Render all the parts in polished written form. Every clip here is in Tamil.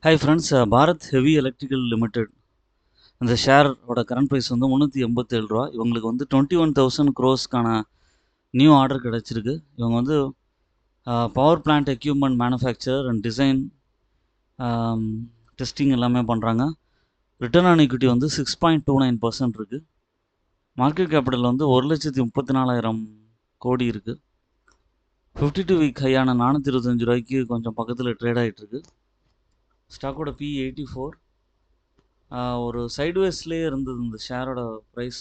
Hi friends, Bharat heavy electrical limited இந்த ஷேரோட கரண்ட் ப்ரைஸ் வந்து ரூ. 387. இவங்களுக்கு வந்து 21,000 க்ரோஸ்க்கான நியூ ஆர்டர் கிடச்சிருக்கு. இவங்க வந்து power plant equipment manufacture and design testing எல்லாமே பண்ணுறாங்க. ரிட்டர்ன் ஆன் ஈக்விட்டி வந்து 6.29% இருக்குது. மார்க்கெட் கேபிட்டல் வந்து 1,34,000 கோடி இருக்குது. 52 வீக் ஹையான ரூ. 425 கொஞ்சம் பக்கத்தில் ட்ரேட் ஆகிட்டுருக்கு. ஸ்டாக்கோட P 84. ஒரு சைட்வேஸ்லேயே இருந்தது இந்த ஷேரோட ப்ரைஸ்.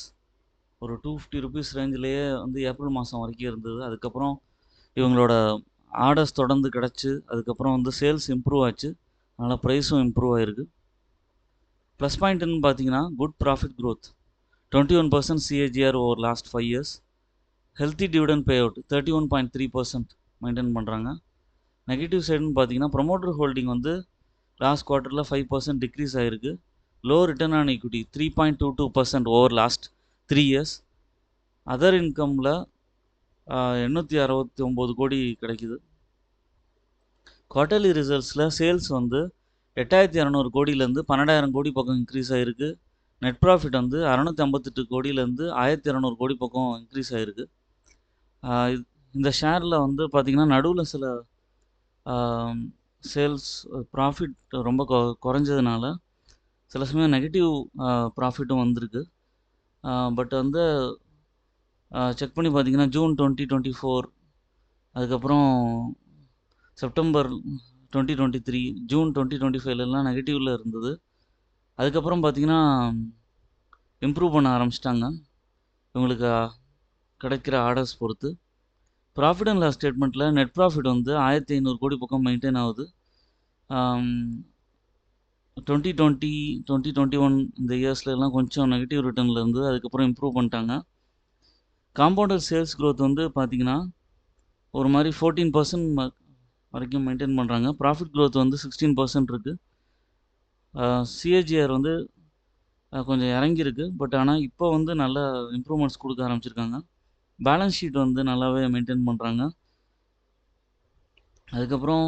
ஒரு ₹250 ரேஞ்சிலேயே வந்து ஏப்ரல் மாதம் வரைக்கும் இருந்தது. அதுக்கப்புறம் இவங்களோட ஆர்டர்ஸ் தொடர்ந்து கிடச்சி அதுக்கப்புறம் வந்து சேல்ஸ் இம்ப்ரூவ் ஆச்சு. அதனால் ப்ரைஸும் இம்ப்ரூவ் ஆகிருக்கு. ப்ளஸ் பாயிண்ட்டுன்னு பார்த்தீங்கன்னா good profit growth, 21% CAGR over last 5 years. Healthy dividend payout 31.3% maintain பண்ணுறாங்க. நெகட்டிவ் சைடுன்னு பார்த்தீங்கன்னா ப்ரொமோட்டர் ஹோல்டிங் வந்து லாஸ்ட் குவார்ட்டரில் 5% டிக்ரீஸ் ஆகிருக்கு. Low return on equity 3.22% over last 3 years. Other இன்கமில் 869 கோடி கிடைக்குது. குவார்ட்டர்லி ரிசல்ட்ஸில் சேல்ஸ் வந்து 8,200 கோடியிலேருந்து 12,000 கோடி பக்கம் இன்க்ரீஸ் ஆகிருக்கு. நெட் ப்ராஃபிட் வந்து 658 கோடியிலேருந்து 1,200 கோடி பக்கம் இன்க்ரீஸ் ஆகிருக்கு. இந்த ஷேரில் வந்து பார்த்திங்கன்னா நடுவில் சில சேல்ஸ் ப்ராஃபிட் ரொம்ப குறைஞ்சதுனால சில சமயம் நெகட்டிவ் ப்ராஃபிட்டும் வந்திருக்கு. பட் வந்து செக் பண்ணி பார்த்தீங்கன்னா ஜூன் 2024, அதுக்கப்புறம் செப்டம்பர் 2023, ஜூன் 2025 நெகட்டிவில் இருந்தது. அதுக்கப்புறம் பார்த்திங்கன்னா இம்ப்ரூவ் பண்ண ஆரம்பிச்சிட்டாங்க இவங்களுக்கு கிடைக்கிற ஆர்டர்ஸ் பொறுத்து. ப்ராஃபிட் அண்ட் லாஸ் ஸ்டேட்மெண்ட்டில் நெட் ப்ராஃபிட் வந்து 1,500 கோடி பக்கம் மெயின்டைன் ஆகுது. 2020, 2021 இந்த இயர்ஸ்லாம் கொஞ்சம் நெகட்டிவ் ரிட்டர்னில் இருந்து அதுக்கப்புறம் இம்ப்ரூவ் பண்ணிட்டாங்க. காம்பவுண்டர் சேல்ஸ் க்ரோத் வந்து பார்த்திங்கன்னா ஒரு மாதிரி 14% வரைக்கும் மெயின்டைன் பண்ணுறாங்க. ப்ராஃபிட் க்ரோத் வந்து 16% இருக்குது. CAGR வந்து கொஞ்சம் இறங்கியிருக்கு. பட் ஆனால் இப்போ வந்து நல்ல இம்ப்ரூவ்மெண்ட்ஸ் கொடுக்க ஆரம்பிச்சிருக்காங்க. பேலன்ஸ் ஷீட் வந்து நல்லாவே மெயின்டைன் பண்ணுறாங்க. அதுக்கப்புறம்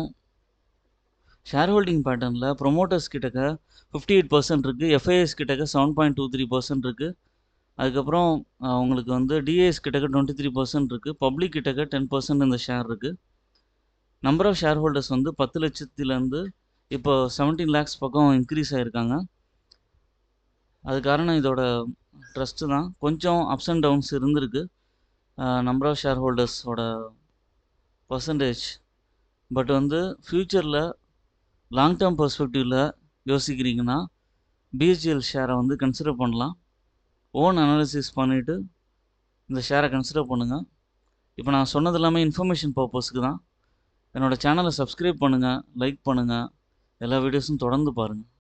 ஷேர் ஹோல்டிங் பேட்டர்னில் ப்ரொமோட்டர்ஸ் கிட்டக்க 58% இருக்குது. FIS கிட்டக்க 7.23% இருக்குது. அதுக்கப்புறம் உங்களுக்கு வந்து DIS கிட்டக்க 23% இருக்குது. பப்ளிக் கிட்டக்க 10% இந்த ஷேர் இருக்குது. நம்பர் ஆஃப் ஷேர் ஹோல்டர்ஸ் வந்து 10 லட்சத்துலேருந்து இப்போ 17 lakhs பக்கம் இன்க்ரீஸ் ஆகிருக்காங்க. அது காரணம் இதோட ட்ரஸ்ட்டு தான். கொஞ்சம் அப்ஸ் அண்ட் டவுன்ஸ் இருந்திருக்கு நம்பர் ஆஃப் ஷேர் ஹோல்டர்ஸோட பர்சன்டேஜ். பட் வந்து ஃப்யூச்சரில் லாங் டேர்ம் பெர்ஸ்பெக்டிவில் யோசிக்கிறீங்கன்னா BHEL ஷேரை வந்து கன்சிடர் பண்ணலாம். ஓன் அனாலிசிஸ் பண்ணிவிட்டு இந்த ஷேரை கன்சிடர் பண்ணுங்கள். இப்போ நான் சொன்னது எல்லாமே இன்ஃபர்மேஷன் பர்பஸ்க்கு தான். என்னோடய சேனலை சப்ஸ்கிரைப் பண்ணுங்கள், லைக் பண்ணுங்கள், எல்லா வீடியோஸும் தொடர்ந்து பாருங்கள்.